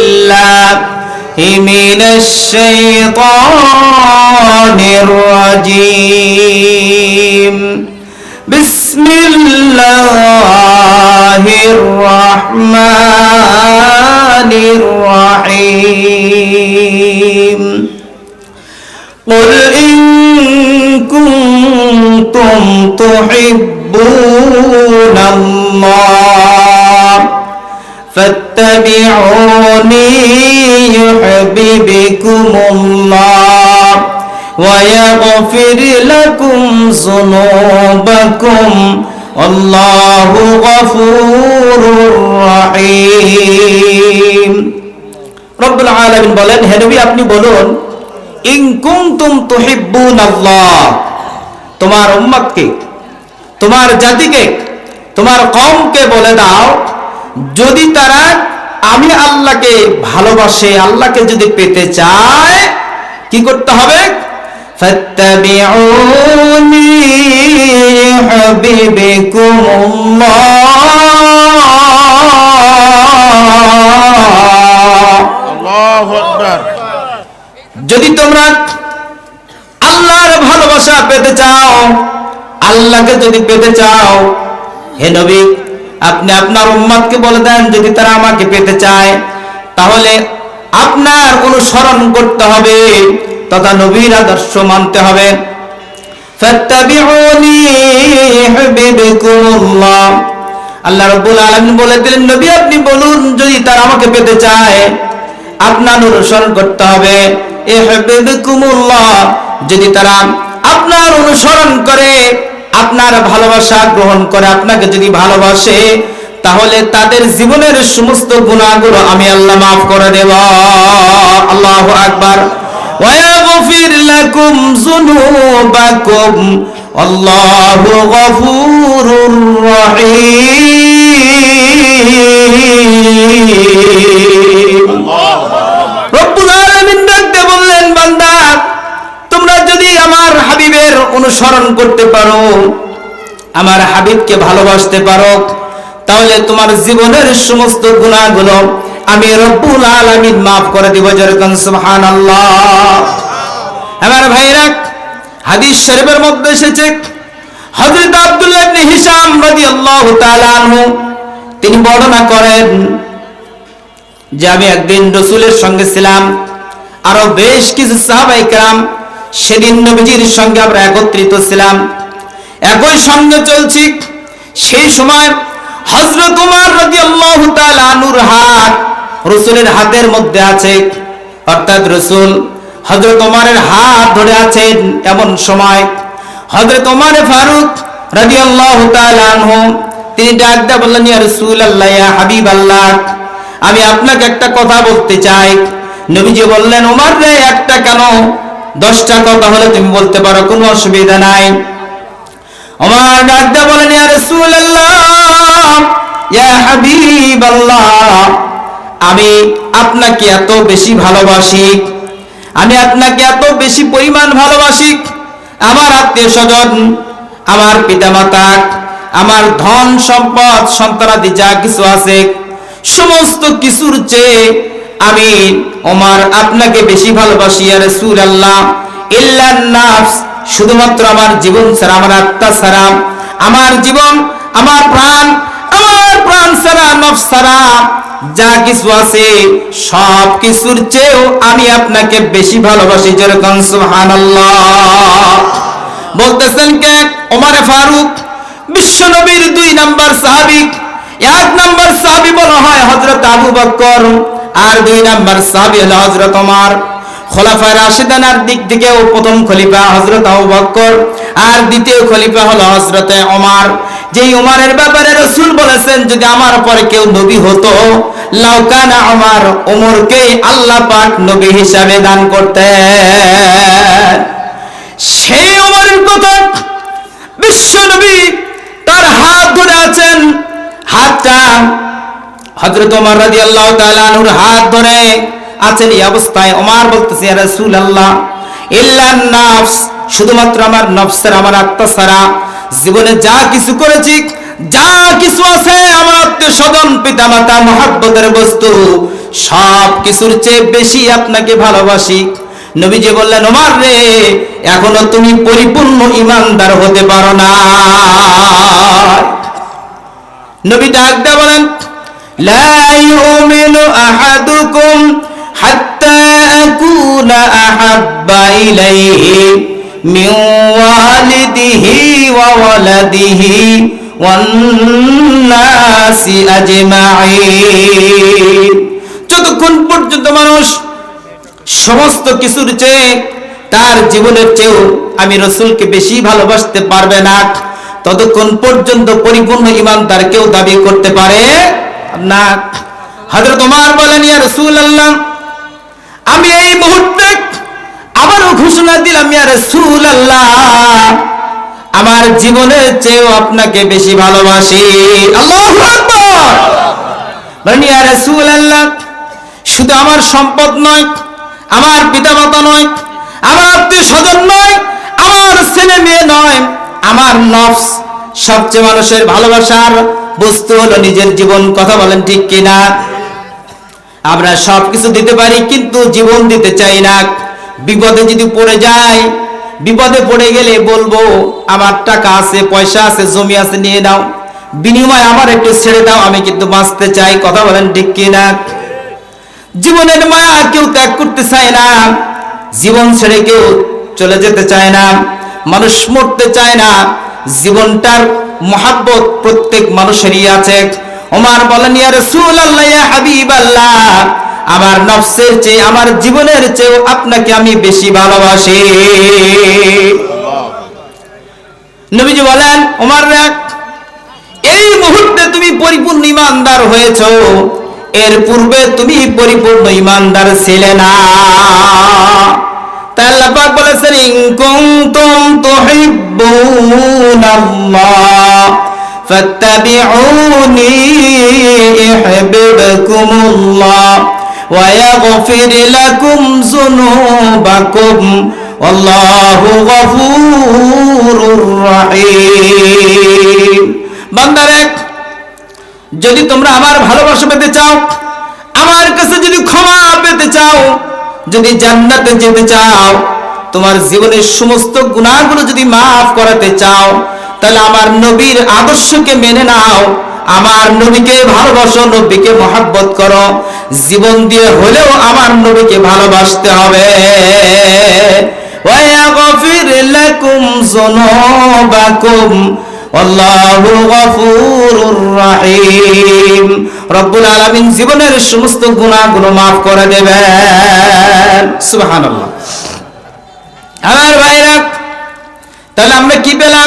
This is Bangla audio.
বিল্লাহি মিনাশ শাইতানির রাজীম বিসমিল্লাহির রাহমানির রাহিম قل إن كنتم تحبون الله فاتبعوني يحببكم الله ويغفر لكم ذنوبكم والله غفور رحيم رب العالمين বলেন হে নবী আপনি বলুন ইন কুনতুম তুহিব্বুনাল্লাহ তোমার উম্মতকে তোমার জাতিকে তোমার কওমকে বলে দাও যদি তারা আমি আল্লাহকে ভালোবাসে আল্লাহকে যদি পেতে চায় কি করতে হবে ফাত্তাবিউনি ইউহিব্বুকুমুল্লাহ আল্লাহু আকবার যদি তোমরা আল্লাহর ভালোবাসা পেতে চাও আল্লাহকে যদি পেতে চাও হে নবী আপনি আপনার উম্মতকে বলে দেন যদি তারা আমাকে পেতে চায় তাহলে আপনার অনুসরণ করতে হবে তথা নবীর আদর্শ মানতে হবে ফাত্তাবিউনি ইউহিব্বুকুমুল্লাহ আল্লাহ রাব্বুল আলামিন বলে দিলেন নবী আপনি বলুন যদি তারা আমাকে পেতে চায় আপনার অনুসরণ করতে হবে ইউহিব্বুকুমুল্লাহ যদি তারা আপনার অনুসরণ করে আপনার ভালোবাসা গ্রহণ করে আপনাকে যদি ভালোবাসে তাহলে তাদের জীবনের সমস্ত গুনাহগুলো আমি আল্লাহ maaf করে দেব আল্লাহু আকবার ওয়া ইয়াগফির লাকুম যুনুবাকুম আল্লাহু গফুরুর রহিম রব্বুল আলামিন ডাকতে বললেন বান্দা তোমরা যদি আমার হাবিবের অনুসরণ করতে পারো আমার হাবিবকে ভালোবাসতে পারো তাহলে তোমার জীবনের সমস্ত গুনাহগুলো আমি রব্বুল আলামিন maaf করে দেব যেরকম সুবহানাল্লাহ আমার ভাইরা হাদিস শরীফের মধ্যে এসেছে হযরত আব্দুল্লাহ ইবনে হিশাম রাদিয়াল্লাহু তাআলা আনহু তিনি বর্ণনা করেন যে আমি একদিন রাসূলের সঙ্গে ছিলাম আরো বেশ কিছু সাহাবায়ে কেরাম সেদিন নবীজির সঙ্গে আমরা একত্রিত ছিলাম একই সঙ্গে চলছি সেই সময় হযরত ওমর রাদিয়াল্লাহু তাআলা আনহুর হাত রাসূলের হাতের মধ্যে আছে অর্থাৎ রাসূল হযরত ওমরের হাত ধরে আছেন এমন সময় হযরত ওমর ফারুক রাদিয়াল্লাহু তাআলা আনহু তিনি ডাক দিয়ে বললেন ইয়া রাসূলুল্লাহ ইয়া হাবিবাল্লাহ আমি আপনাকে একটা কথা বলতে চাই নবীজি বললেন ওমর রে একটা কেন 10টা কথা হলে তুমি বলতে পারো কোনো অসুবিধা নাই ওমর ডাক দিয়ে বলেন ইয়া রাসূলুল্লাহ ইয়া হাবিবাল্লাহ আমি আপনাকে এত বেশি ভালোবাসি আমি আপনাকে এত বেশি পরিমাণ ভালোবাসি আমার আত্মীয়স্বজন আমার পিতামাতা আমার ধন সম্পদ সন্তানাদি যা কিছু আছে সমস্ত কিছুর চেয়ে আমি ওমর আপনাকে বেশি ভালোবাসি ইয়া রাসূলুল্লাহ ইল্লান নাফস শুধুমাত্র আমার জীবন ছাড়া আমার আত্মা ছাড়া আমার জীবন আমার প্রাণ ছাড়া নফস ছাড়া যা কিছু আছে সব কিছুর চেয়েও আমি আপনাকে বেশি ভালোবাসি যেরকম সুবহানাল্লাহ বলতেছেন কে ওমর ফারুক বিশ্ব নবীর 2 নাম্বার সাহাবী 1 নাম্বার সাহাবী বলা হয় হযরত আবু বকর আর 2 নাম্বার সাহাবী হলো হযরত ওমর খোলাফায়ে রাশিদানের দিক থেকেও প্রথম খলিফা হযরত আবু বকর আর দ্বিতীয় খলিফা হলো হযরত ওমর যেই ওমরের ব্যাপারে রাসূল বলেছেন যদি আমার পরে কেউ নবী হতো লাউকানা ওমর ওমরকে আল্লাহ পাক নবী হিসাবে দান করতেন সেই ওমরের কথা বিশ্ব নবী তার হাত ধরে আছেন হাতটা হযরত ওমর রাদিয়াল্লাহু তাআলা আনহুর হাত ধরে আছেন এই অবস্থায় ওমর বলতেছে ইয়া রাসূলুল্লাহ ইল্লান নাফস শুধুমাত্র আমার নফসের আমার আত্মা ছাড়া জীবনে যা কিছু করেছি যা কিছু আছে আমার আত্মীয়স্বজন পিতামাতা মহব্বতের বস্তু সব কিছুর চেয়ে বেশি আপনাকে ভালোবাসি। নবীজি বললেন, ওমর রে, এখনো তুমি পরিপূর্ণ ঈমানদার হতে পারো না। নবী ডাক দিয়ে বলেন, লা ইউমিনু আহাদুকুম হাত্তা আকুনা আহাব্বা ইলাইহি মিন ওয়ালিদিহি ওয়া ওয়ালাদিহি ওয়ান নাসি আজমাইন। যতক্ষণ পর্যন্ত মানুষ সমস্ত কিছুর চেয়ে, তার জীবনের চেয়েও আমি রাসূলকে বেশি ভালোবাসতে পারবে না, ততক্ষণ পর্যন্ত পরিপূর্ণ ঈমানদার কেউ দাবি করতে পারে না। হযরত ওমর বলেন, ইয়া রাসূলুল্লাহ, আমি এই মুহূর্তে আবারও ঘোষণা দিলাম, ইয়া রাসূলুল্লাহ, আমার জীবনের চেয়েও আপনাকে বেশি ভালোবাসি। আল্লাহু আকবার। বলেন, ইয়া রাসূলুল্লাহ, শুধু আমার সম্পদ নয়, আমার পিতামাতা নয়, আমার আত্মীয় স্বজন নয়, আমার ছেলে মেয়ে নয়, আমার নফস, সবচেয়ে মানুষের ভালোবাসার বস্তু হলো নিজের জীবন। কথা বলেন ঠিক কিনা? আমরা সবকিছু দিতে পারি কিন্তু জীবন দিতে চাই না। বিপদে যদি পড়ে যাই, বিপদে পড়ে গেলে বলবো আমার টাকা আছে, পয়সা আছে, জমি আছে, নিয়ে নাও, বিনিময়ে আমার একটু ছেড়ে দাও, আমি কিন্তু বাঁচতে চাই। কথা বলেন ঠিক কিনা? জীবনের মায়া কেউ ত্যাগ করতে চায় না, জীবন ছেড়ে কেউ চলে যেতে চায় না, মানুষ মরতে চায় না। জীবনটার মহব্বত প্রত্যেক মানুষেরই আছে। ওমর বলেন, ইয়া রাসূলুল্লাহ, ইয়া হাবিবাল্লাহ, আমার নফসের চেয়ে, আমার জীবনের চেয়ে আপনাকে আমি বেশি ভালোবাসি। নবীজি বলেন, ওমর, এই মুহূর্তে তুমি পরিপূর্ণ ঈমানদার হয়েছো, এর পূর্বে তুমি পরিপূর্ণ ঈমানদার ছিলে না। তাই আল্লাহ পাক বলেছেন, ইন কুনতুম তুহিব্বুনাল্লাহ ফাত্তাবিউনি ইউহিব্বুকুমুল্লাহ ওয়া ইয়াগফির লাকুম যুনুবাকুম ওয়াল্লাহু গফুরুর রহিম। বান্দারে, যদি তোমরা আমার ভালোবাসা পেতে চাও, আমার কাছে যদি ক্ষমা পেতে চাও, যদি জান্নাতে যেতে চাও, তোমার জীবনের সমস্ত গুনাহগুলো যদি মাফ করাতে চাও, তাহলে আমার নবীর আদর্শকে মেনে নাও, আমার নবীকে ভালোবাসো, নবীকে মহব্বত করো, জীবন দিয়ে হলেও আমার নবীকে ভালোবাসতে হবে। ওয়া ইয়াগফির লাকুম যুনুবাকুম আল্লাহু গফুরুর রহিম। রব্বুল আলামিন জীবনের সমস্ত গুনাহগুলো মাফ করে দেবেন। সুবহানাল্লাহ। আমার ভাইরা, তাহলে আমরা কি পেলাম?